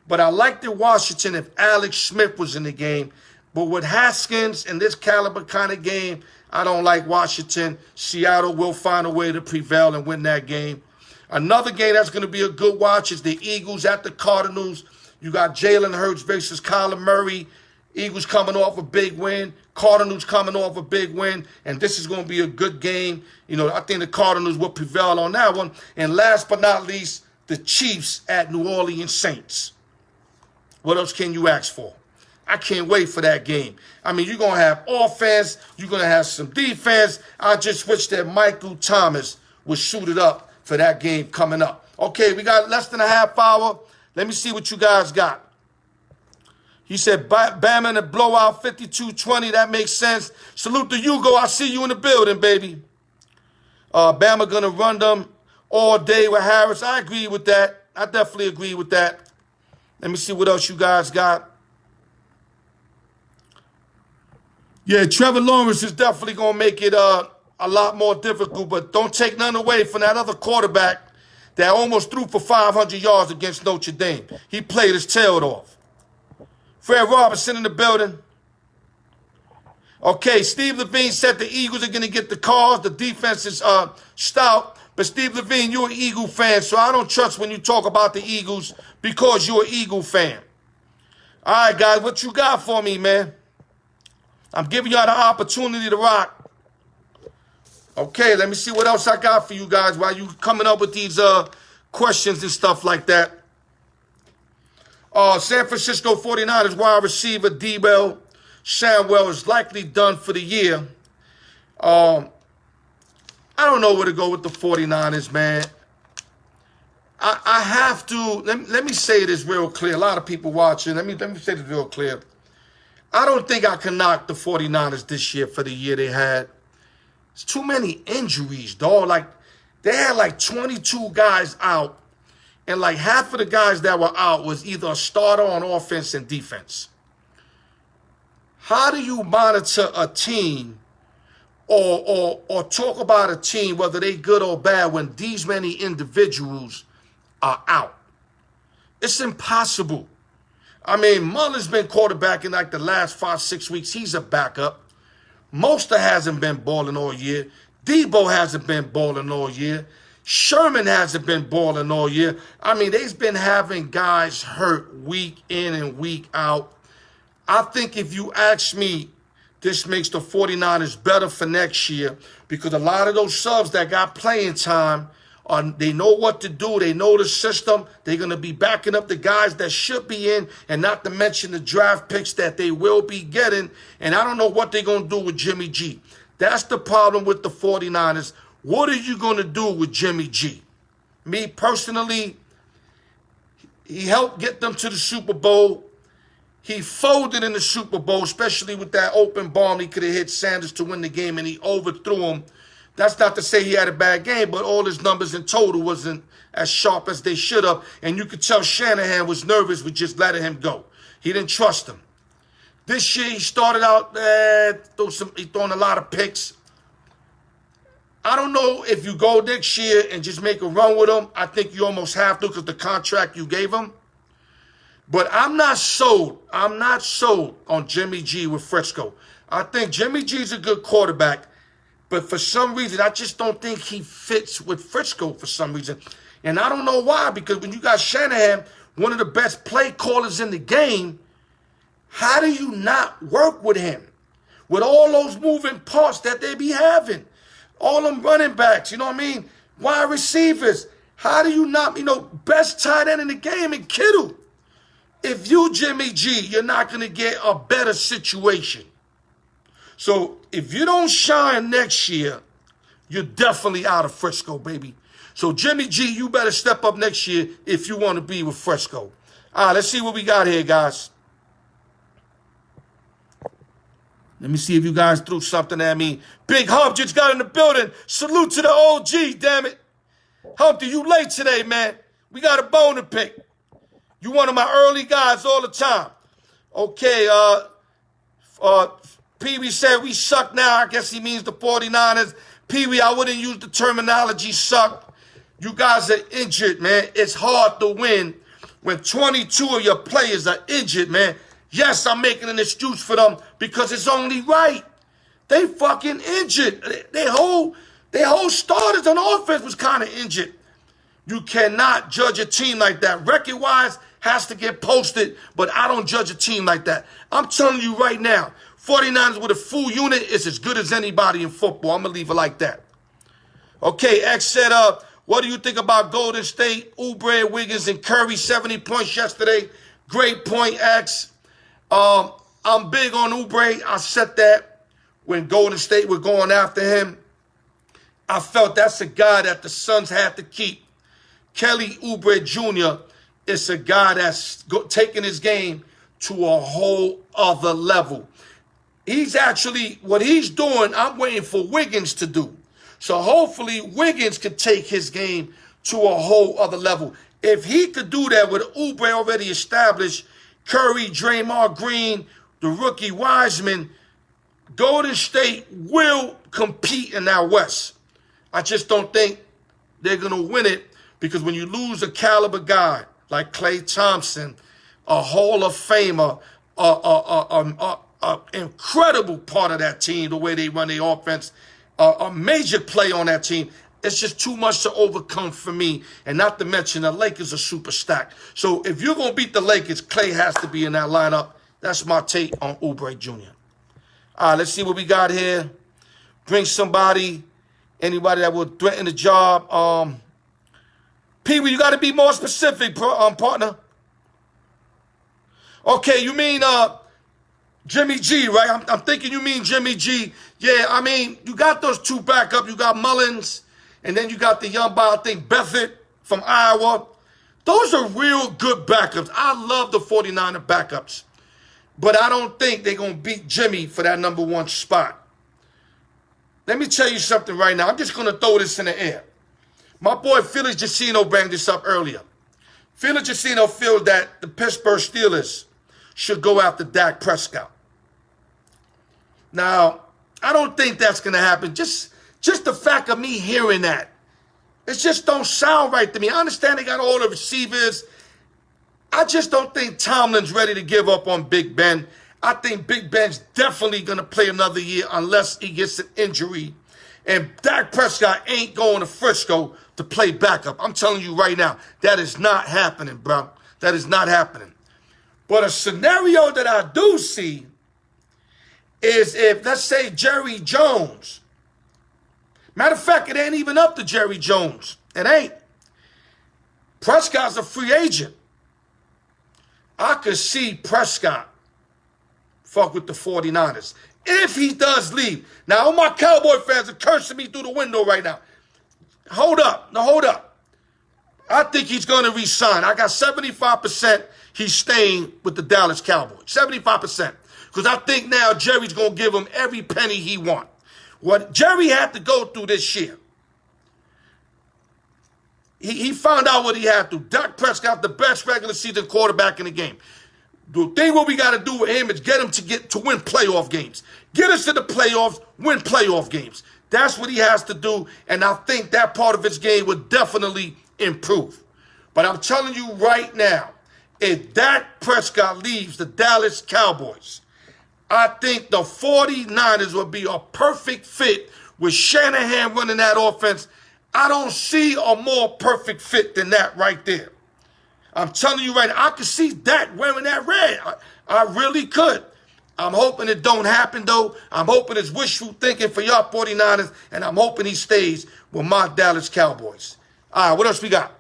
But I liked it Washington if Alex Smith was in the game. But with Haskins in this caliber kind of game, I don't like Washington. Seattle will find a way to prevail and win that game. Another game that's going to be a good watch is the Eagles at the Cardinals. You got Jalen Hurts versus Kyler Murray. Eagles coming off a big win. Cardinals coming off a big win. And this is going to be a good game. You know, I think the Cardinals will prevail on that one. And last but not least, the Chiefs at New Orleans Saints. What else can you ask for? I can't wait for that game. I mean, you're going to have offense. You're going to have some defense. I just wish that Michael Thomas was suited up for that game coming up. Okay, we got less than a half hour. Let me see what you guys got. He said, Bama in a blowout, 52-20. That makes sense. Salute to Hugo. I see you in the building, baby. Bama going to run them all day with Harris. I agree with that. I definitely agree with that. Let me see what else you guys got. Yeah, Trevor Lawrence is definitely going to make it a lot more difficult, but don't take none away from that other quarterback that almost threw for 500 yards against Notre Dame. He played his tail off. Fred Robertson in the building. Okay, Steve Levine said the Eagles are going to get the calls. The defense is stout. But Steve Levine, you're an Eagle fan, so I don't trust when you talk about the Eagles because you're an Eagle fan. All right, guys, what you got for me, man? I'm giving y'all the opportunity to rock. Okay, let me see what else I got for you guys while you coming up with these questions and stuff like that. San Francisco 49ers wide receiver Debo Samuel is likely done for the year. I don't know where to go with the 49ers, man. I have to, let me say this real clear. A lot of people watching, let me say this real clear. I don't think I can knock the 49ers this year for the year they had. It's too many injuries, dog. Like, they had like 22 guys out. And like half of the guys that were out was either a starter on offense and defense. How do you monitor a team or talk about a team, whether they good or bad, when these many individuals are out? It's impossible. I mean, Mullen's been quarterbacking like the last 5-6 weeks. He's a backup. Mostert hasn't been balling all year. Debo hasn't been balling all year. Sherman hasn't been balling all year. I mean, they've been having guys hurt week in and week out. I think if you ask me, this makes the 49ers better for next year because a lot of those subs that got playing time They know what to do. They know the system. They're going to be backing up the guys that should be in, and not to mention the draft picks that they will be getting. And I don't know what they're going to do with Jimmy G. That's the problem with the 49ers. What are you going to do with Jimmy G? Me personally, he helped get them to the Super Bowl. He folded in the Super Bowl, especially with that open bomb. He could have hit Sanders to win the game, and he overthrew him. That's not to say he had a bad game, but all his numbers in total wasn't as sharp as they should have. And you could tell Shanahan was nervous with just letting him go. He didn't trust him. This year, he started out, throwing a lot of picks. I don't know if you go next year and just make a run with him. I think you almost have to because the contract you gave him. But I'm not sold. I'm not sold on Jimmy G with Frisco. I think Jimmy G's a good quarterback. But for some reason, I just don't think he fits with Frisco for some reason. And I don't know why, because when you got Shanahan, one of the best play callers in the game, how do you not work with him? With all those moving parts that they be having. All them running backs, you know what I mean? Wide receivers. How do you not, best tight end in the game in Kittle. If you Jimmy G, you're not going to get a better situation. So if you don't shine next year, you're definitely out of Frisco, baby. So Jimmy G, you better step up next year if you want to be with Frisco. All right, let's see what we got here, guys. Let me see if you guys threw something at me. Big Hump just got in the building. Salute to the OG, damn it. Humpty, you late today, man. We got a bone to pick. You one of my early guys all the time. Okay, Pee-wee said we suck now. I guess he means the 49ers. Pee-wee, I wouldn't use the terminology suck. You guys are injured, man. It's hard to win when 22 of your players are injured, man. Yes, I'm making an excuse for them because it's only right. They fucking injured. They whole starters on offense was kind of injured. You cannot judge a team like that. Record-wise has to get posted, but I don't judge a team like that. I'm telling you right now, 49ers with a full unit is as good as anybody in football. I'm going to leave it like that. Okay, X said, what do you think about Golden State, Oubre, Wiggins, and Curry? 70 points yesterday. Great point, X. I'm big on Oubre. I said that when Golden State were going after him. I felt that's a guy that the Suns had to keep. Kelly Oubre Jr. is a guy that's taking his game to a whole other level. He's actually, what he's doing, I'm waiting for Wiggins to do. So hopefully Wiggins could take his game to a whole other level. If he could do that with Oubre already established, Curry, Draymond Green, the rookie Wiseman, Golden State will compete in that West. I just don't think they're going to win it because when you lose a caliber guy like Klay Thompson, a Hall of Famer, incredible part of that team, the way they run their offense, a major play on that team, it's just too much to overcome for me. And not to mention the Lakers are super stacked. So if you're going to beat the Lakers, Klay has to be in that lineup. That's my take on Oubre Jr. All right, let's see what we got here. Bring somebody, anybody that will threaten the job. Pee-wee, you got to be more specific, partner. Okay, you mean Jimmy G, right? I'm thinking you mean Jimmy G. Yeah, I mean, you got those two backups. You got Mullins, and then you got the young boy, I think, Beathard from Iowa. Those are real good backups. I love the 49er backups. But I don't think they're going to beat Jimmy for that number one spot. Let me tell you something right now. I'm just going to throw this in the air. My boy Felix Jacino banged this up earlier. Felix Jacino feels that the Pittsburgh Steelers should go after Dak Prescott. Now, I don't think that's going to happen. Just the fact of me hearing that, it just don't sound right to me. I understand they got all the receivers. I just don't think Tomlin's ready to give up on Big Ben. I think Big Ben's definitely going to play another year unless he gets an injury. And Dak Prescott ain't going to Frisco to play backup. I'm telling you right now, that is not happening, bro. That is not happening. But a scenario that I do see is if, let's say, Jerry Jones. Matter of fact, it ain't even up to Jerry Jones. It ain't. Prescott's a free agent. I could see Prescott fuck with the 49ers. If he does leave. Now, all my Cowboy fans are cursing me through the window right now. Hold up. No, hold up. I think he's going to resign. I got 75% he's staying with the Dallas Cowboys. 75%. Because I think now Jerry's going to give him every penny he wants. What Jerry had to go through this year, he found out what he had to. Dak Prescott, the best regular season quarterback in the game. The thing what we got to do with him is get him to win playoff games. Get us to the playoffs, win playoff games. That's what he has to do, and I think that part of his game would definitely improve. But I'm telling you right now, if Dak Prescott leaves the Dallas Cowboys, I think the 49ers will be a perfect fit with Shanahan running that offense. I don't see a more perfect fit than that right there. I'm telling you right now, I could see Dak wearing that red. I really could. I'm hoping it don't happen, though. I'm hoping it's wishful thinking for y'all 49ers, and I'm hoping he stays with my Dallas Cowboys. All right, what else we got?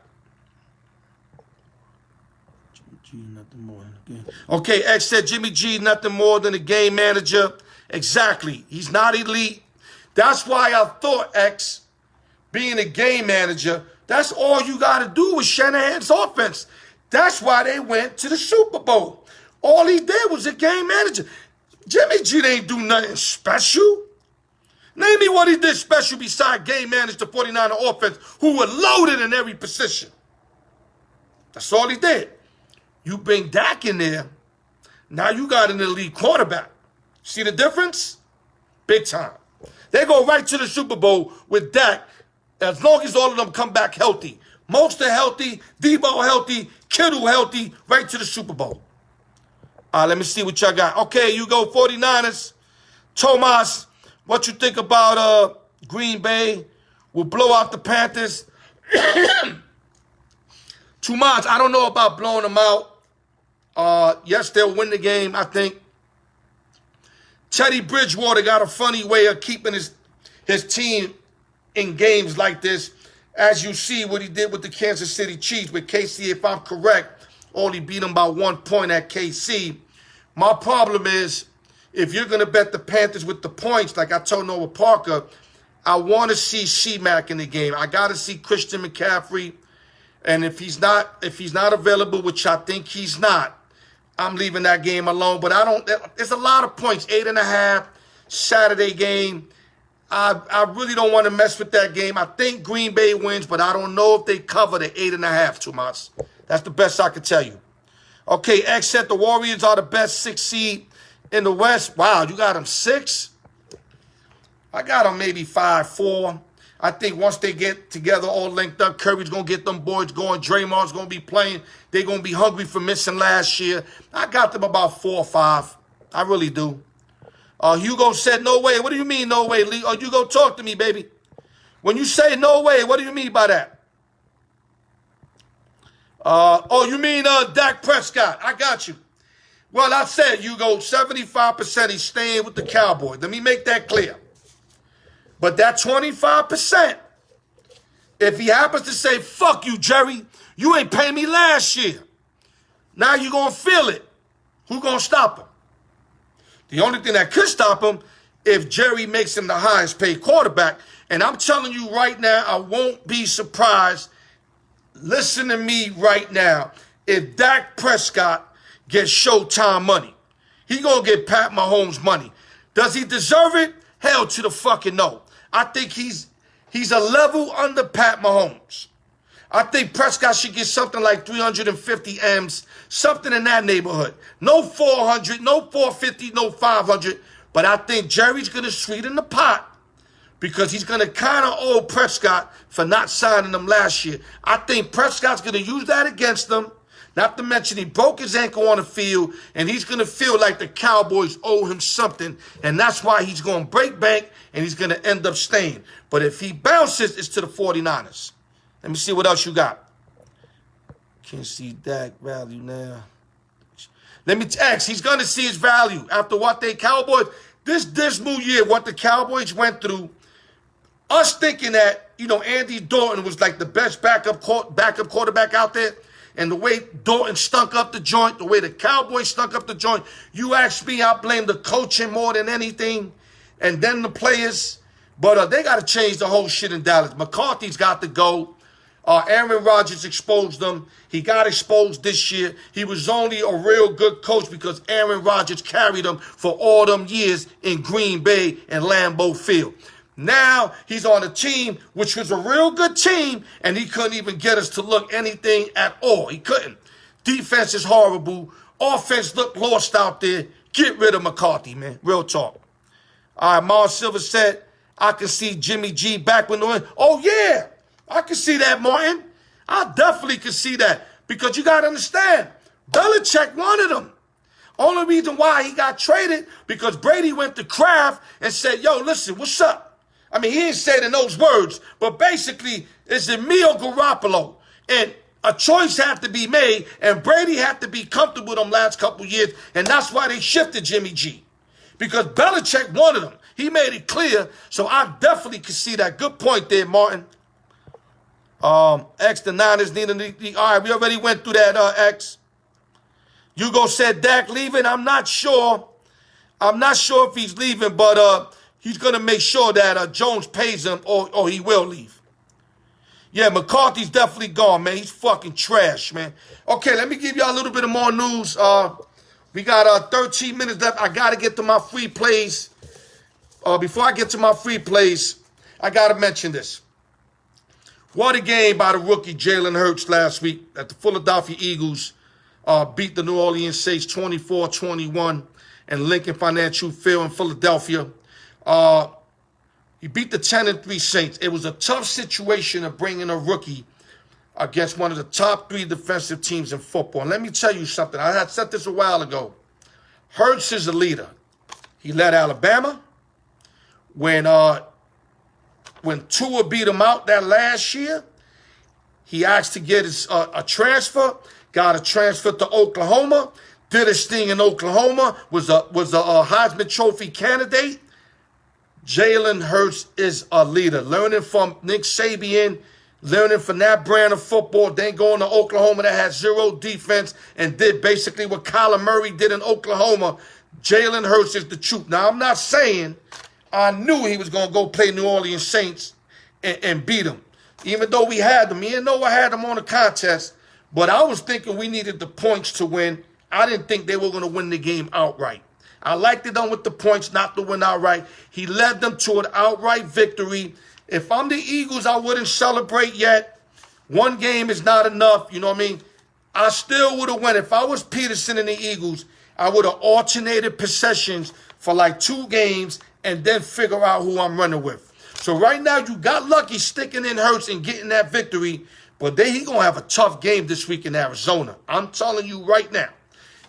Nothing more than a game. Okay, X said Jimmy G, nothing more than a game manager. Exactly. He's not elite. That's why I thought, X, being a game manager, that's all you got to do with Shanahan's offense. That's why they went to the Super Bowl. All he did was a game manager. Jimmy G ain't do nothing special. Name me what he did special besides game manage the 49er offense, who were loaded in every position. That's all he did. You bring Dak in there, now you got an elite quarterback. See the difference? Big time. They go right to the Super Bowl with Dak as long as all of them come back healthy. Mostert healthy, Debo healthy, Kittle healthy, right to the Super Bowl. All right, let me see what y'all got. Okay, you go 49ers. Tomas, what you think about Green Bay? Will blow out the Panthers. Tomas, I don't know about blowing them out. Yes, they'll win the game, I think. Teddy Bridgewater got a funny way of keeping his team in games like this. As you see what he did with the Kansas City Chiefs, with KC, if I'm correct, only beat them by 1 point at KC. My problem is, if you're going to bet the Panthers with the points, like I told Noah Parker, I want to see C-Mac in the game. I got to see Christian McCaffrey. And if he's not available, which I think he's not, I'm leaving that game alone. But there's a lot of points, 8.5, Saturday game. I really don't want to mess with that game. I think Green Bay wins, but I don't know if they cover the 8.5 too much. That's the best I can tell you. Okay, X said the Warriors are the best 6 seed in the West. Wow, you got them 6? I got them maybe 5-4. I think once they get together all linked up, Curry's going to get them boys going. Draymond's going to be playing. They're going to be hungry for missing last year. I got them about 4 or 5. I really do. Hugo said, no way. What do you mean, no way, Lee? Hugo, talk to me, baby. When you say no way, what do you mean by that? You mean Dak Prescott. I got you. Well, I said, Hugo, 75% he's staying with the Cowboys. Let me make that clear. But that 25%, if he happens to say, fuck you, Jerry, you ain't paying me last year. Now you're going to feel it. Who going to stop him? The only thing that could stop him if Jerry makes him the highest paid quarterback. And I'm telling you right now, I won't be surprised. Listen to me right now. If Dak Prescott gets Showtime money, he going to get Pat Mahomes money. Does he deserve it? Hell to the fucking no. I think he's a level under Pat Mahomes. I think Prescott should get something like 350 M's, something in that neighborhood. No 400, no 450, no 500. But I think Jerry's going to sweeten the pot because he's going to kind of owe Prescott for not signing him last year. I think Prescott's going to use that against him. Not to mention he broke his ankle on the field, and he's going to feel like the Cowboys owe him something, and that's why he's going to break bank, and he's going to end up staying. But if he bounces, it's to the 49ers. Let me see what else you got. Can't see Dak value now. Let me text. He's going to see his value after what they Cowboys, this dismal year, what the Cowboys went through, us thinking that Andy Dalton was like the best backup quarterback out there, and the way Dalton stunk up the joint, the way the Cowboys stunk up the joint, you ask me, I blame the coaching more than anything, and then the players. But they got to change the whole shit in Dallas. McCarthy's got to go. Aaron Rodgers exposed them. He got exposed this year. He was only a real good coach because Aaron Rodgers carried him for all them years in Green Bay and Lambeau Field. Now he's on a team which was a real good team, and he couldn't even get us to look anything at all. He couldn't. Defense is horrible. Offense looked lost out there. Get rid of McCarthy, man. Real talk. All right, Mars Silver said, I can see Jimmy G back when the win. Oh, yeah. I can see that, Martin. I definitely can see that. Because you got to understand, Belichick wanted him. Only reason why he got traded, because Brady went to Kraft and said, yo, listen, what's up? I mean, he didn't say it in those words, but basically, it's Emil Garoppolo. And a choice had to be made, and Brady had to be comfortable with him last couple of years, and that's why they shifted Jimmy G. Because Belichick wanted him. He made it clear, so I definitely can see that. Good point there, Martin. X, the Niners need a... All right, we already went through that, X. Hugo said Dak leaving. I'm not sure. I'm not sure if he's leaving, but he's going to make sure that Jones pays him or he will leave. Yeah, McCarthy's definitely gone, man. He's fucking trash, man. Okay, let me give y'all a little bit of more news. We got 13 minutes left. I got to get to my free plays. Before I get to my free plays, I got to mention this. What a game by the rookie Jalen Hurts last week at the Philadelphia Eagles. Beat the New Orleans Saints 24-21 in Lincoln Financial Field in Philadelphia. He beat the 10-3 Saints. It was a tough situation of bringing a rookie against one of the top 3 defensive teams in football. And let me tell you something. I had said this a while ago. Hurts is a leader. He led Alabama. When Tua beat him out that last year, he asked to get a transfer, got a transfer to Oklahoma, did his thing in Oklahoma, was a Heisman Trophy candidate. Jalen Hurts is a leader. Learning from Nick Saban, learning from that brand of football, then going to Oklahoma that had zero defense and did basically what Kyler Murray did in Oklahoma. Jalen Hurts is the truth. Now, I'm not saying I knew he was going to go play New Orleans Saints and beat them. Even though we had them. Me and Noah had them on the contest. But I was thinking we needed the points to win. I didn't think they were going to win the game outright. I liked it done with the points, not to win outright. He led them to an outright victory. If I'm the Eagles, I wouldn't celebrate yet. One game is not enough. You know what I mean? I still would have won. If I was Peterson and the Eagles, I would have alternated possessions for like 2 games and then figure out who I'm running with. So right now, you got lucky sticking in Hurts and getting that victory, but then he going to have a tough game this week in Arizona. I'm telling you right now,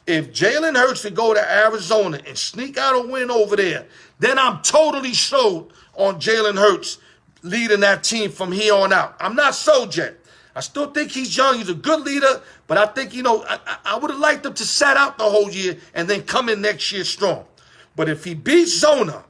if Jalen Hurts could go to Arizona and sneak out a win over there, then I'm totally sold on Jalen Hurts leading that team from here on out. I'm not sold yet. I still think he's young. He's a good leader, but I think, I would have liked him to sat out the whole year and then come in next year strong. But if he beats Zona,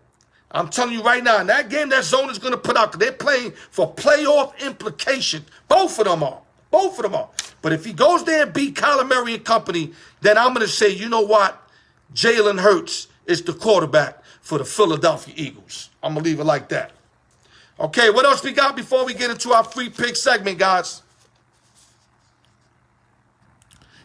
I'm telling you right now, in that game that Zona's going to put out, because they're playing for playoff implications. Both of them are. Both of them are. But if he goes there and beat Kyler Murray and company, then I'm going to say, you know what? Jalen Hurts is the quarterback for the Philadelphia Eagles. I'm going to leave it like that. Okay, what else we got before we get into our free pick segment, guys?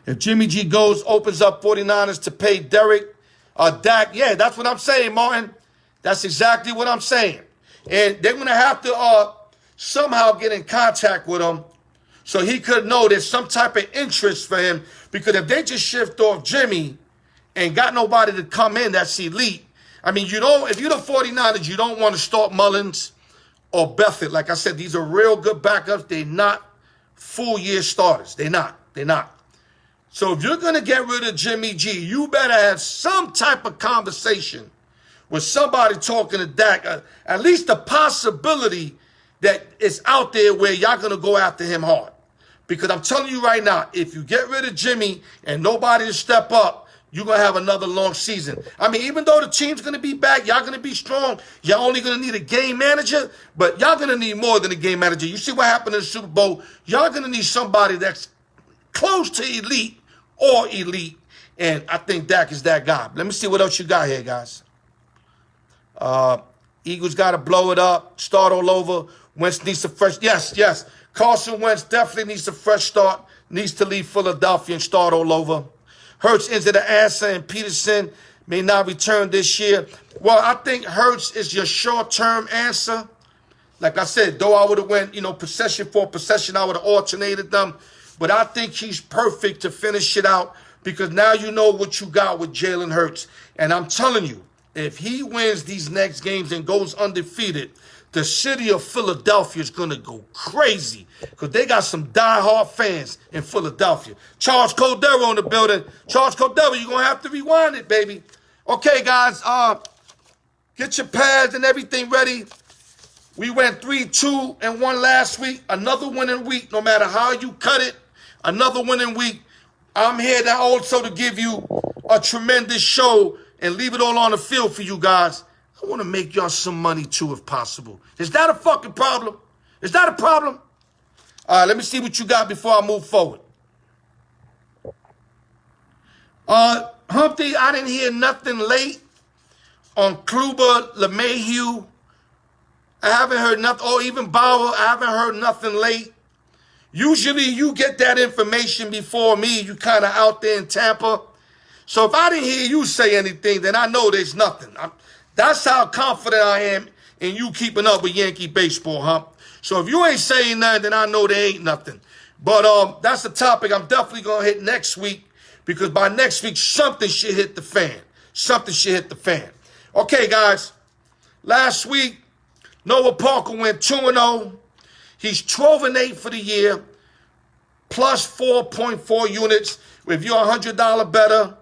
If Jimmy G goes, opens up 49ers to pay Dak. Yeah, that's what I'm saying, Martin. That's exactly what I'm saying. And they're going to have to somehow get in contact with him so he could know there's some type of interest for him. Because if they just shift off Jimmy and got nobody to come in that's elite, I mean, if you're the 49ers, you don't want to start Mullins or Buffett. Like I said, these are real good backups. They're not full-year starters. They're not. They're not. So if you're going to get rid of Jimmy G, you better have some type of conversation with somebody talking to Dak, at least the possibility that it's out there where y'all going to go after him hard. Because I'm telling you right now, if you get rid of Jimmy and nobody to step up, you're going to have another long season. I mean, even though the team's going to be back, y'all going to be strong, y'all only going to need a game manager, but y'all going to need more than a game manager. You see what happened in the Super Bowl? Y'all going to need somebody that's close to elite or elite, and I think Dak is that guy. Let me see what else you got here, guys. Eagles got to blow it up, start all over. Wentz needs a fresh, yes. Carson Wentz definitely needs a fresh start, needs to leave Philadelphia and start all over. Hurts into the answer, and Peterson may not return this year. Well, I think Hurts is your short-term answer. Like I said, though I would have went, possession for possession, I would have alternated them. But I think he's perfect to finish it out because now you know what you got with Jalen Hurts. And I'm telling you, if he wins these next games and goes undefeated, the city of Philadelphia is going to go crazy because they got some diehard fans in Philadelphia. Charles Cordero in the building. Charles Cordero, you're going to have to rewind it, baby. Okay, guys, get your pads and everything ready. We went 3-2-1 last week. Another winning week, no matter how you cut it. Another winning week. I'm here to also to give you a tremendous show and leave it all on the field for you guys. I want to make y'all some money, too, if possible. Is that a fucking problem? Is that a problem? All right, let me see what you got before I move forward. Humpty, I didn't hear nothing late on Kluber, LeMahieu. I haven't heard nothing. Or even Bauer, I haven't heard nothing late. Usually you get that information before me. You kind of out there in Tampa. So if I didn't hear you say anything, then I know there's nothing. That's how confident I am in you keeping up with Yankee baseball, huh? So if you ain't saying nothing, then I know there ain't nothing. But that's the topic I'm definitely going to hit next week because by next week, something should hit the fan. Something should hit the fan. Okay, guys. Last week, Noah Parker went 2-0. He's 12-8 for the year, plus 4.4 units. If you're $100 better,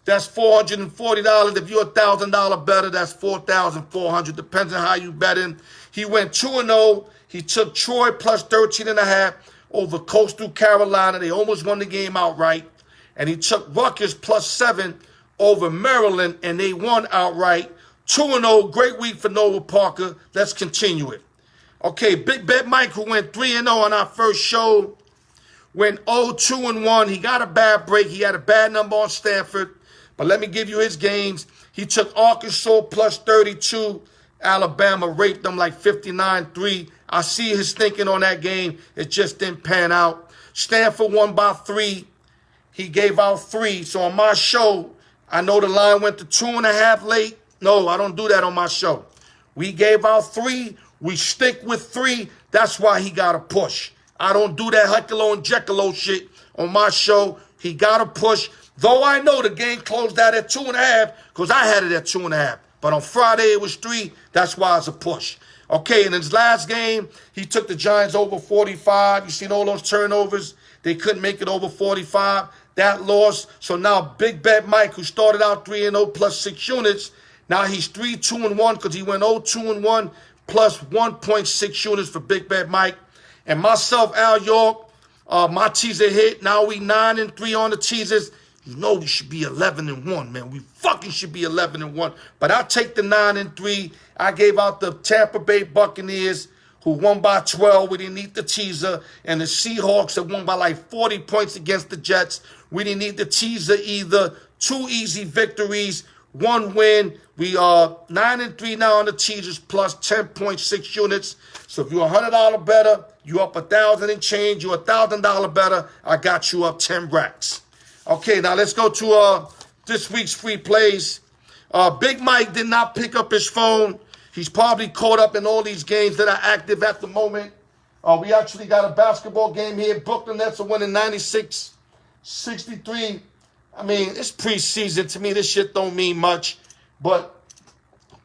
that's $440. If you're $1,000 better, that's $4,400. Depends on how you bet in. He went 2-0. He took Troy plus 13.5 over Coastal Carolina. They almost won the game outright. And he took Rutgers plus 7 over Maryland, and they won outright. 2-0. Great week for Noah Parker. Let's continue it. Okay, Big Bet Mike, who went 3-0 on our first show, went 0-2-1. He got a bad break. He had a bad number on Stanford. But let me give you his games. He took Arkansas plus 32. Alabama raped them like 59-3. I see his thinking on that game. It just didn't pan out. Stanford won by 3. He gave out 3. So on my show, I know the line went to 2.5 late. No, I don't do that on my show. We gave out 3. We stick with 3. That's why he got a push. I don't do that Jekyll and Jekyll shit on my show. He got a push. Though I know the game closed out at 2.5 because I had it at 2.5. But on Friday it was 3. That's why it's a push. Okay, in his last game, he took the Giants over 45. You seen all those turnovers. They couldn't make it over 45. That loss. So now Big Bet Mike, who started out 3-0 plus 6 units, now he's 3-2-1 because he went 0-2-1 plus 1.6 units for Big Bet Mike. And myself, Al York, my teaser hit. Now we 9-3 on the teasers. You know we should be 11-1, man. We fucking should be 11-1. But I'll take the 9-3. I gave out the Tampa Bay Buccaneers, who won by 12. We didn't need the teaser. And the Seahawks that won by like 40 points against the Jets. We didn't need the teaser either. 2 easy victories, 1 win. We are 9-3 now on the teasers plus 10.6 units. So if you're $100 better, you up 1,000 and change. You're $1,000 better, I got you up 10 racks. Okay, now let's go to this week's free plays. Big Mike did not pick up his phone. He's probably caught up in all these games that are active at the moment. We actually got a basketball game here. Brooklyn Nets are winning 96-63. I mean, it's preseason. To me, this shit don't mean much. But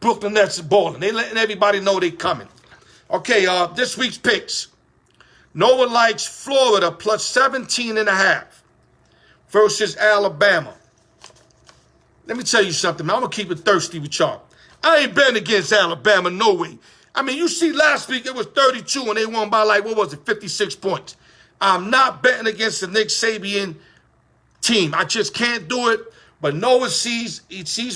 Brooklyn Nets are balling. They letting everybody know they coming. Okay, this week's picks. Noah likes Florida plus 17.5 versus Alabama. Let me tell you something, man. I'm going to keep it thirsty with y'all. I ain't betting against Alabama, no way. I mean, you see last week it was 32 and they won by like, 56 points. I'm not betting against the Nick Saban team. I just can't do it. But Noah sees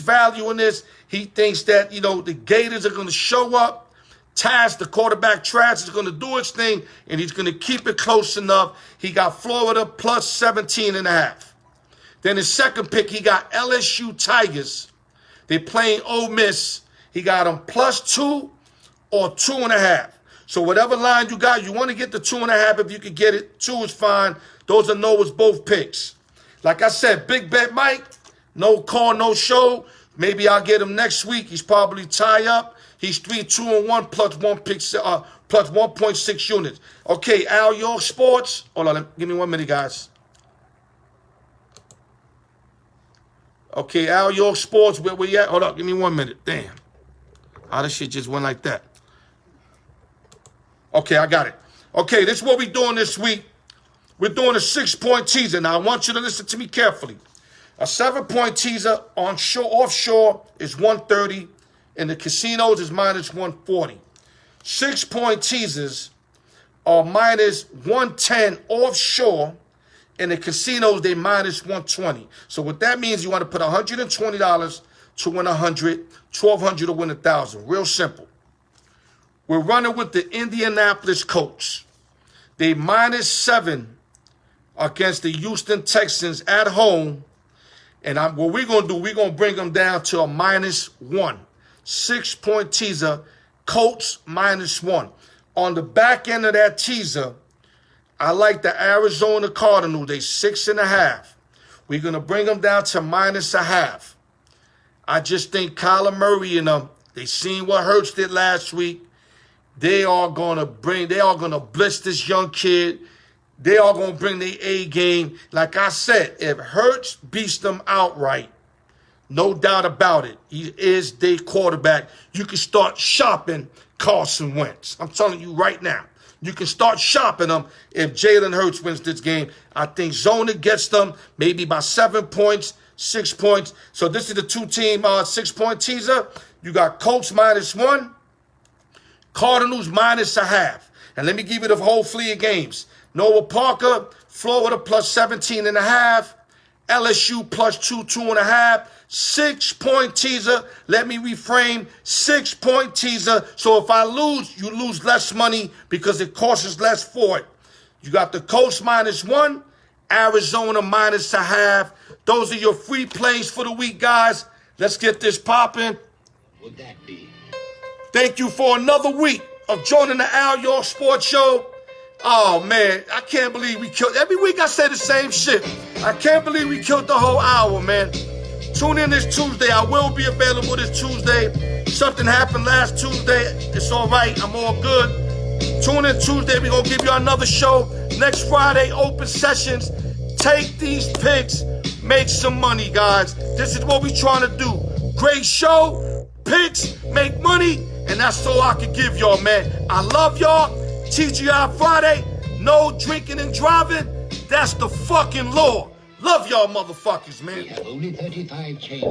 value in this. He thinks that, the Gators are going to show up. Taz, the quarterback, Trash, is going to do its thing, and he's going to keep it close enough. He got Florida plus 17.5. Then his second pick, he got LSU Tigers. They're playing Ole Miss. He got them plus 2 or 2.5. So whatever line you got, you want to get the 2.5 if you could get it. 2 is fine. Those are Noah's both picks. Like I said, Big Bet Mike, no call, no show. Maybe I'll get him next week. He's probably tie up. He's 3-2-1 plus 1 pick, plus 1.6 units. Okay, Al York Sports. Hold on, give me 1 minute, guys. Okay, Al York Sports, where we at? Hold up, give me 1 minute. Damn. How this shit just went like that. Okay, I got it. Okay, this is what we're doing this week. We're doing a 6-point teaser. Now, I want you to listen to me carefully. A 7-point teaser offshore is 130, and the casinos is minus 140. 6-point teasers are minus 110 offshore, and the casinos, they minus 120. So what that means, you want to put $120 to win 100, $1,200 to win 1,000. Real simple. We're running with the Indianapolis Colts. They minus 7 against the Houston Texans at home. And what we're going to do, we're going to bring them down to a minus 1. 6-point teaser, Colts minus 1. On the back end of that teaser, I like the Arizona Cardinals. They 6.5. We're going to bring them down to minus 0.5. I just think Kyler Murray and them, they seen what Hurts did last week. They are going to blitz this young kid. They are going to bring the A game. Like I said, if Hurts beats them outright, no doubt about it, he is their quarterback. You can start shopping Carson Wentz. I'm telling you right now. You can start shopping them if Jalen Hurts wins this game. I think Zona gets them maybe by 7 points, 6 points. So this is the 2-team 6-point teaser. You got Colts minus 1, Cardinals minus 0.5. And let me give you the whole fleet of games. Noah Parker, Florida plus 17.5. LSU plus 2.5. 6-point teaser. Let me reframe. 6-point teaser. So if I lose, you lose less money because it costs us less for it. You got the Colts minus 1, Arizona minus 0.5. Those are your free plays for the week, guys. Let's get this popping. Would that be? Thank you for another week of joining the Al York Sports Show. Oh, man, I can't believe we killed. Every week I say the same shit. I can't believe we killed the whole hour, man. Tune in this Tuesday. I will be available this Tuesday. Something happened last Tuesday. It's all right. I'm all good. Tune in Tuesday. We're going to give you another show. Next Friday, open sessions. Take these picks. Make some money, guys. This is what we're trying to do. Great show. Picks. Make money. And that's all I can give y'all, man. I love y'all. TGI Friday. No drinking and driving. That's the fucking law. Love y'all motherfuckers, man. We have only 35 chains.